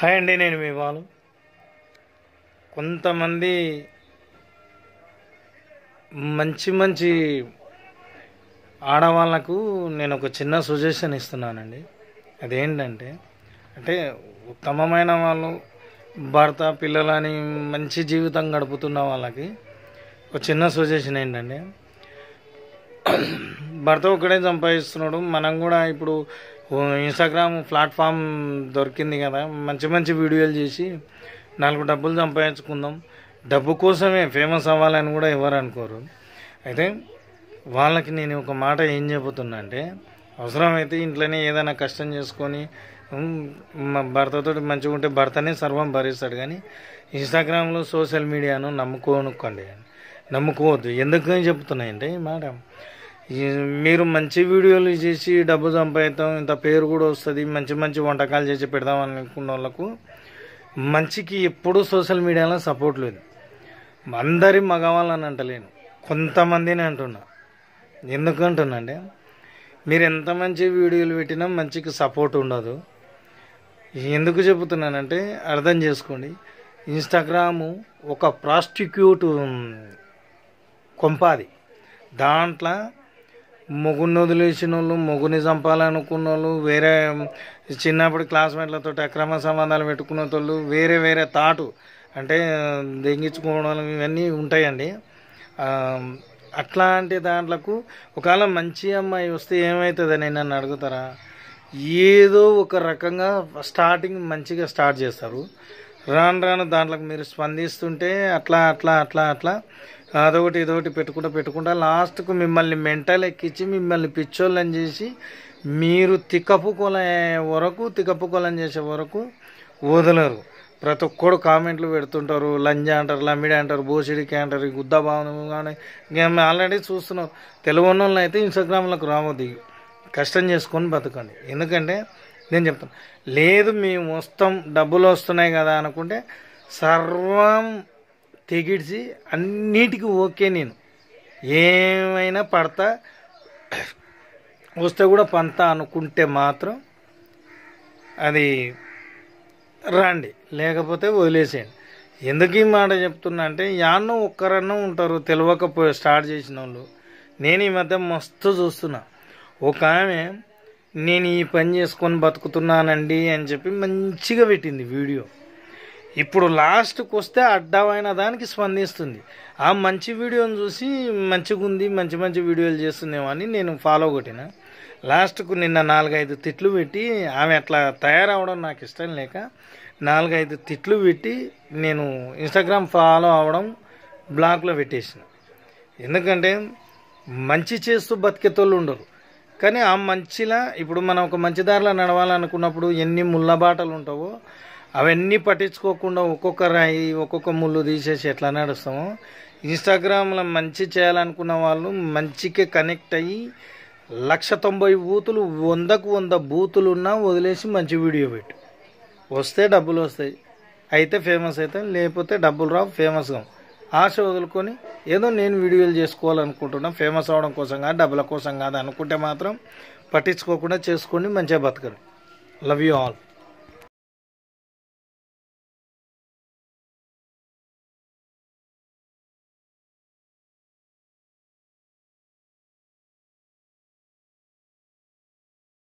Hi అండి, నేను మీ వాళ్ళు. కొంతమంది మంచి మంచి ఆడవాళ్ళకు నేను ఒక చిన్న సజెషన్ ఇస్తున్నానండి. అదేంటంటే ఉత్తమమైన వాళ్ళు, భర్త పిల్లలని మంచి జీవితం గడుపుతున్న వాళ్ళకి ఒక చిన్న సజెషన్ ఏంటంటే, భర్త ఒక్కడే సంపాదిస్తున్నాడు, మనం కూడా ఇప్పుడు ఇన్స్టాగ్రామ్ ప్లాట్ఫామ్ దొరికింది కదా, మంచి మంచి వీడియోలు చేసి 4 డబ్బులు సంపాదించుకుందాం. డబ్బు కోసమే ఫేమస్ అవ్వాలని కూడా ఎవరు అనుకోరు. అయితే వాళ్ళకి నేను ఒక మాట ఏం చెబుతున్నా అంటే, అవసరమైతే ఇంట్లోనే ఏదైనా కష్టం చేసుకొని భర్తతో మంచిగా ఉంటే భర్తనే సర్వం భరిస్తాడు. కానీ ఇన్స్టాగ్రామ్లో సోషల్ మీడియాను నమ్ముకోవద్దు. ఎందుకని చెప్తున్నాయంటే ఈ మాట, మీరు మంచి వీడియోలు చేసి డబ్బు సంపాదిద్దాం, ఇంత పేరు కూడా వస్తుంది, మంచి మంచి వంటకాలు చేసి పెడదాం అనుకున్న వాళ్ళకు మంచికి ఎప్పుడూ సోషల్ మీడియాలో సపోర్ట్ లేదు. అందరి మగవాళ్ళని అంటలేను, కొంతమందిని అంటున్నా. ఎందుకంటున్నా అంటే, మీరు ఎంత మంచి వీడియోలు పెట్టినా మంచికి సపోర్ట్ ఉండదు. ఎందుకు చెబుతున్నానంటే అర్థం చేసుకోండి. ఇన్స్టాగ్రాము ఒక ప్రాస్టిట్యూట్ కొంపాది. దాంట్లో మొగుడిని వదిలేసిన వాళ్ళు, మొగుని చంపాలనుకున్న వాళ్ళు, వేరే చిన్నప్పుడు క్లాస్మేట్లతో అక్రమ సంబంధాలు పెట్టుకున్న వాళ్ళు, వేరే తాటు అంటే దెంగించుకోవడం ఇవన్నీ ఉంటాయండి. అట్లాంటి దాంట్లకు ఒకవేళ మంచి అమ్మాయి వస్తే ఏమవుతుందని నన్ను అడుగుతారా? ఏదో ఒక రకంగా స్టార్టింగ్ మంచిగా స్టార్ట్ చేస్తారు. రాను దాంట్లోకి మీరు స్పందిస్తుంటే అట్లా అదొకటి ఇదొకటి పెట్టుకుంటా లాస్ట్కు మిమ్మల్ని మెంటల్ ఎక్కించి మిమ్మల్ని పిచ్చోళ్ళని చేసి మీరు తిక్కపుకోలం చేసే వరకు వదలరు. ప్రతి ఒక్కడు కామెంట్లు పెడుతుంటారు, లంజ అంటారు, లమ్మిడి అంటారు, బోసిడికి అంటారు, గుద్దబాను కానీ మేము ఆల్రెడీ చూస్తున్నాం. తెలుగున్న వాళ్ళు అయితే ఇన్స్టాగ్రామ్లకు రావద్దు, కష్టం చేసుకొని బతకండి. ఎందుకంటే నేను చెప్తాను, లేదు మేము వస్తాం డబ్బులు వస్తున్నాయి కదా అనుకుంటే సర్వం తెగిడిచి అన్నిటికీ ఓకే, నేను ఏమైనా పడతా, వస్తే కూడా పంతా అనుకుంటే మాత్రం అది రండి, లేకపోతే వదిలేసేయండి. ఎందుకు ఈ మాట చెప్తున్నా అంటే, యాన్నో ఒక్కరన్నా ఉంటారు తెలియకపోయి స్టార్ట్ చేసిన వాళ్ళు. నేను ఈ మధ్య మస్తు చూస్తున్నా. ఒక ఆమె నేను ఈ పని చేసుకొని బతుకుతున్నానండి అని చెప్పి మంచిగా పెట్టింది వీడియో. ఇప్పుడు లాస్ట్కి వస్తే అడ్డమైన దానికి స్పందిస్తుంది. ఆ మంచి వీడియోని చూసి మంచిగా ఉంది, మంచి వీడియోలు చేస్తుందేమో అని నేను ఫాలో కొట్టిన. లాస్ట్కు నిన్న 4-5 తిట్లు పెట్టి, ఆమె అట్లా తయారవడం నాకు ఇష్టం లేక 4-5 తిట్లు పెట్టి నేను ఇన్స్టాగ్రామ్ ఫాలో అవ్వడం బ్లాక్లో పెట్టేసిన. ఎందుకంటే మంచి చేస్తూ బతికేతోళ్ళు ఉండరు. కానీ ఆ మంచిలా ఇప్పుడు మనం ఒక మంచి దారిలో నడవాలనుకున్నప్పుడు ఎన్ని ముళ్ళ బాటలు ఉంటావో అవన్నీ పట్టించుకోకుండా ఒక్కొక్క రాయి ఒక్కొక్క ముళ్ళు తీసేసి ఎట్లా నడుస్తామో, ఇన్స్టాగ్రామ్లో మంచి చేయాలనుకున్న వాళ్ళు మంచికే కనెక్ట్ అయ్యి 190 బూతులు 100కు 100 బూతులు ఉన్నా వదిలేసి మంచి వీడియో పెట్టు. వస్తే డబ్బులు వస్తాయి, అయితే ఫేమస్ అవుతాయి, లేకపోతే డబ్బులు రావు, ఫేమస్ కావు. ఆశ వదులుకొని ఏదో నేను వీడియోలు చేసుకోవాలనుకుంటున్నా, ఫేమస్ అవడం కోసం కాదు, డబ్బుల కోసం కాదు అనుకుంటే మాత్రం పట్టించుకోకుండా చేసుకోండి, మంచిగా బతకండి. Love you all.